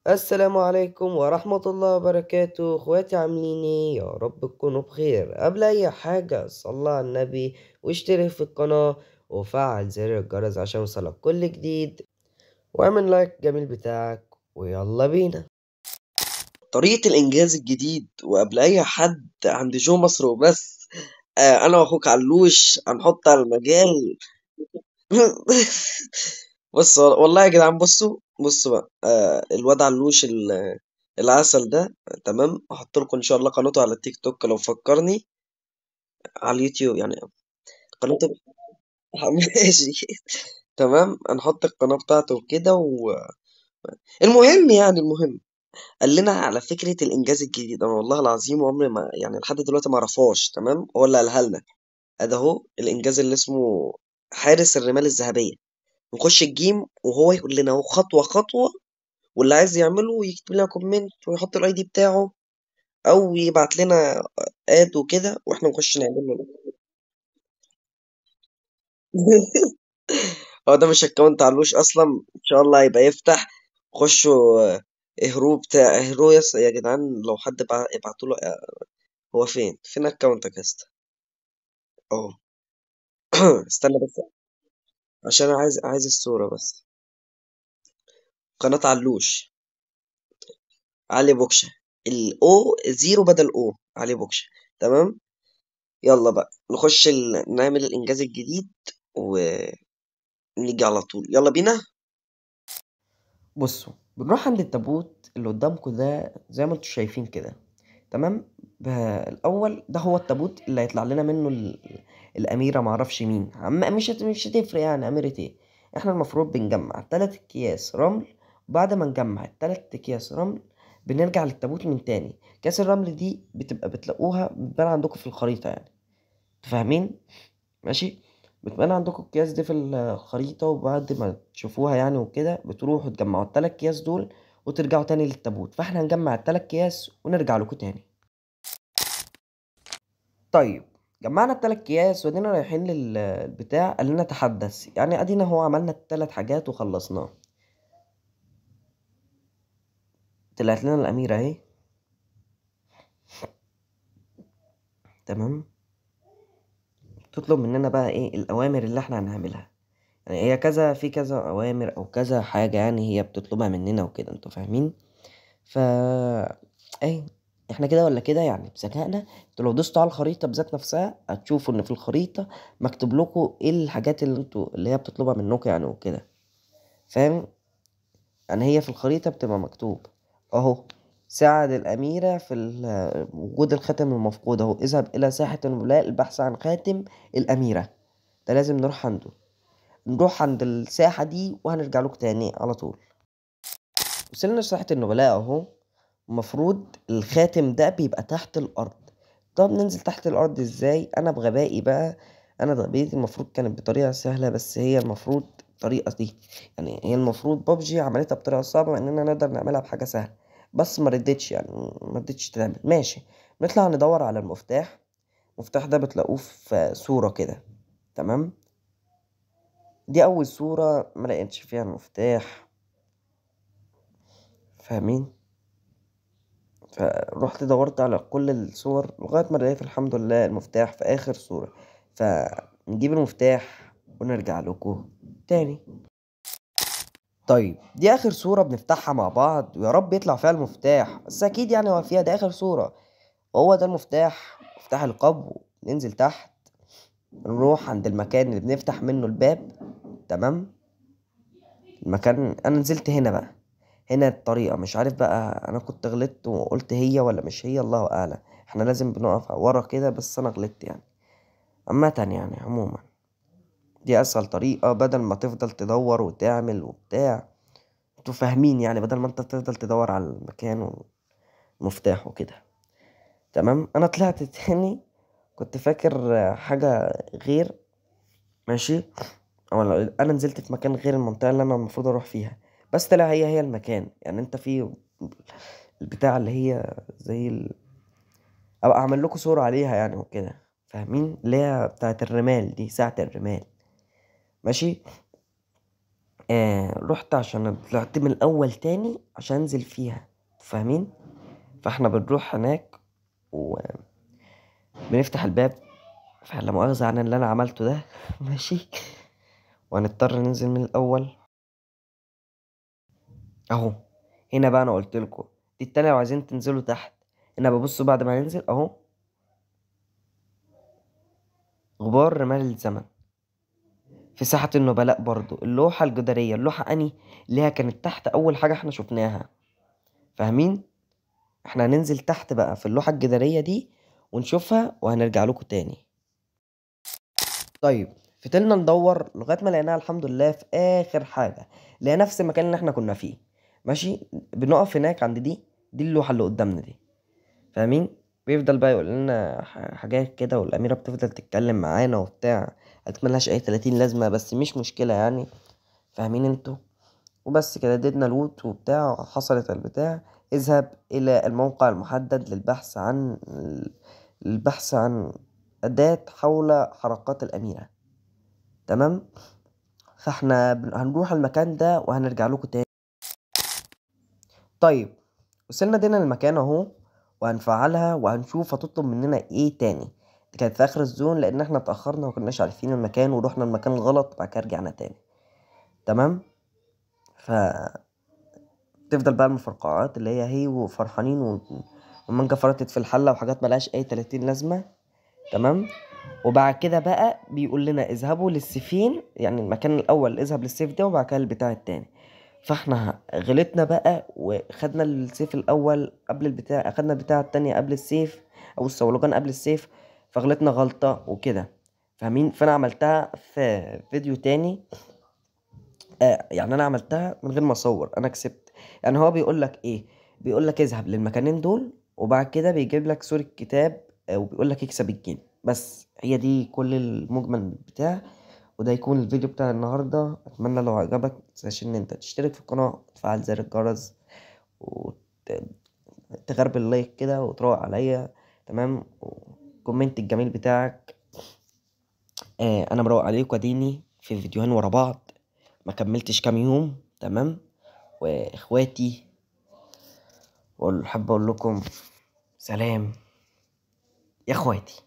السلام عليكم ورحمة الله وبركاته، اخواتي عاملين ايه؟ يا رب تكونوا بخير. قبل اي حاجة صلى على النبي واشترك في القناة وفعل زر الجرس عشان يوصلك كل جديد، واعمل لايك جميل بتاعك ويلا بينا. طريقة الإنجاز الجديد وقبل أي حد عند جو مصر وبس. أنا وأخوك علوش هنحط على المجال. بص والله يا جدعان، بصوا بقى، الواد علوش العسل ده. تمام، هحط لكم إن شاء الله قناته على التيك توك لو فكرني، على اليوتيوب يعني قناته. ماشي. تمام، هنحط القناة بتاعته وكده المهم قال لنا على فكرة الإنجاز الجديد. أنا والله العظيم عمري ما يعني لحد دلوقتي ما أعرفهاش. تمام، هو اللي قالها لنا. أده هو الإنجاز اللي اسمه حارس الرمال الذهبية. نخش الجيم وهو يقول لنا هو خطوة خطوة، واللي عايز يعمله يكتب لنا كومنت ويحط الاي دي بتاعه أو يبعت لنا اد وكده واحنا نخش نعمل له. هو ده مش اكونت علوش اصلا، ان شاء الله هيبقى يفتح. خشوا اهرو بتاع اهرو يا جدعان، لو حد ابعتوا له. هو فين اكونتك يا اسطى؟ اه. استنى بس، عشان انا عايز الصورة بس. قناة علوش، علي بوكشة. الاو زيرو بدل او علي بوكشة. تمام. يلا بقى نخش نعمل الانجاز الجديد ونيجي على طول، يلا بينا. بصوا، بنروح عند التابوت اللي قدامكم ده زي ما انتوا شايفين كده. تمام. الاول ده هو التابوت اللي هيطلع لنا منه الاميره، معرفش مين مش هتفرق يعني اميره ايه. احنا المفروض بنجمع 3 اكياس رمل. وبعد ما نجمع ال3 اكياس رمل بنرجع للتابوت من تاني. كاس الرمل دي بتلاقوها بتبان عندكم في الخريطه يعني. انتوا فاهمين؟ ماشي. بتبان عندكم الأكياس دي في الخريطة، وبعد ما تشوفوها يعني وكده بتروحوا تجمعوا ال3 أكياس دول وترجعوا تاني للتابوت. فاحنا هنجمع ال3 أكياس ونرجع لكم تاني. طيب، جمعنا ال3 أكياس ودينا رايحين للبتاع. قال لنا تحدث، يعني ادينا هو عملنا ال3 حاجات وخلصناه. طلعت لنا الأميرة اهي. تمام. تطلب مننا بقى ايه الأوامر اللي احنا هنعملها. يعني هي كذا في كذا أوامر أو كذا حاجة، يعني هي بتطلبها مننا وكده، انتوا فاهمين؟ ف ايه، احنا كده ولا كده يعني بذكائنا. انتوا لو دوستوا على الخريطة بذات نفسها هتشوفوا ان في الخريطة مكتوب لكم ايه الحاجات اللي هي بتطلبها منكم يعني وكده. فاهم؟ يعني هي في الخريطة بتبقى مكتوب اهو: ساعد الأميرة في وجود الخاتم المفقود. اهو: اذهب إلى ساحة الولاء البحث عن خاتم الأميرة. ده لازم نروح عنده. نروح عند الساحة دي وهنرجع لكم تاني على طول. وصلنا لساحة النبلاء اهو. المفروض الخاتم ده بيبقى تحت الأرض. طب ننزل تحت الأرض ازاي؟ أنا بغبائي بقى. أنا بغبائي المفروض كانت بطريقة سهلة، بس هي المفروض الطريقة دي، يعني هي المفروض بابجي عملتها بطريقة صعبة إننا نقدر نعملها بحاجة سهلة. بس ما ردتش، يعني ما ردتش تعمل. ماشي. نطلع ندور على المفتاح. المفتاح ده بتلاقوه في صورة كده. تمام. دي أول صورة ما لقيتش فيها المفتاح. فاهمين؟ فروحت دورت على كل الصور لغاية ما لقيت الحمد لله المفتاح في آخر صورة. فنجيب المفتاح ونرجع لكم تاني. طيب، دي آخر صورة بنفتحها مع بعض، ويا رب يطلع فيها المفتاح، بس أكيد يعني هو فيها، ده آخر صورة. وهو ده المفتاح، مفتاح القبو. ننزل تحت، نروح عند المكان اللي بنفتح منه الباب. تمام. المكان أنا نزلت هنا بقى. هنا الطريقة مش عارف بقى، انا كنت غلطت وقلت هي ولا مش هي، الله اعلم. احنا لازم بنقف ورا كده، بس انا غلطت يعني. عامة يعني عموما دي اسهل طريقة، بدل ما تفضل تدور وتعمل وبتاع. انتوا فاهمين يعني، بدل ما انت تفضل تدور على المكان والمفتاح وكده. تمام. انا طلعت تاني. كنت فاكر حاجة غير. ماشي. انا نزلت في مكان غير المنطقة اللي انا المفروض اروح فيها. بس طلع هي المكان، يعني انت في البتاع اللي هي زي ابقى اعمل لكم صورة عليها يعني وكده. فاهمين؟ اللي هي بتاعت الرمال دي، ساعة الرمال. ماشي. رحت عشان طلعت من الاول تاني عشان انزل فيها، فاهمين؟ فاحنا بنروح هناك وبنفتح الباب، فلا مؤاخذة عن اللي انا عملته ده ماشي، وهنضطر ننزل من الاول اهو. هنا بقى انا قلت لكم دي التانية لو عايزين تنزلوا تحت. هنا ببصوا بعد ما ننزل اهو، غبار رمال الزمن في ساحة النبلاء. برضو اللوحة الجدارية، اللوحة اللي هي كانت تحت اول حاجة احنا شفناها، فاهمين؟ احنا هننزل تحت بقى في اللوحة الجدارية دي ونشوفها وهنرجع لكم تاني. طيب فضلنا ندور لغاية ما لقيناها الحمد لله في آخر حاجة، اللي هي نفس المكان اللي احنا كنا فيه ماشي. بنقف هناك عند دي اللوحة اللي قدامنا دي، فاهمين؟ بيفضل بقى يقول لنا حاجات كده، والأميرة بتفضل تتكلم معانا وبتاع، حاجات ملهاش أي 30 لازمة بس مش مشكلة يعني، فاهمين انتوا؟ وبس كده اديتنا لوت وبتاع، حصلت البتاع. اذهب إلى الموقع المحدد للبحث عن أداة حول حركات الأميرة. تمام. فاحنا هنروح المكان ده وهنرجع لكم تاني. طيب وصلنا دينا المكان اهو، وهنفعلها وهنشوف هتطلب مننا ايه تاني. دي كانت في اخر الزون لان احنا اتأخرنا ومكناش عارفين المكان ورحنا المكان الغلط وبعد كده رجعنا تاني. تمام. ف تفضل بقى المفرقعات اللي هي وفرحانين والمانجا فرطت في الحلة وحاجات ملهاش اي 30 لازمة. تمام. وبعد كده بقى بيقول لنا اذهبوا للسيفين، يعني المكان الاول اذهب للسيف ده وبعد كده البتاع التاني. فاحنا غلطنا بقى وخدنا السيف الاول قبل البتاع، اخدنا البتاع التانية قبل السيف او الصولجان قبل السيف، فغلطنا غلطة وكده، فاهمين؟ فانا عملتها في فيديو تاني. يعني انا عملتها من غير ما اصور، انا كسبت. يعني هو بيقول لك ايه؟ بيقول لك اذهب للمكانين دول وبعد كده بيجيب لك صورة كتاب، وبيقول لك اكسب الجيم. بس هي دي كل المجمل بتاع. وده يكون الفيديو بتاع النهاردة. اتمنى لو عجبك متنساش ان انت تشترك في القناة وتفعل زر الجرس وتغرب اللايك كده وتروق عليا. تمام. وكومنت الجميل بتاعك. انا مروق عليكم اديني في فيديوهين ورا بعض، ما كملتش كام يوم. تمام. واخواتي حابب اقول لكم سلام يا اخواتي.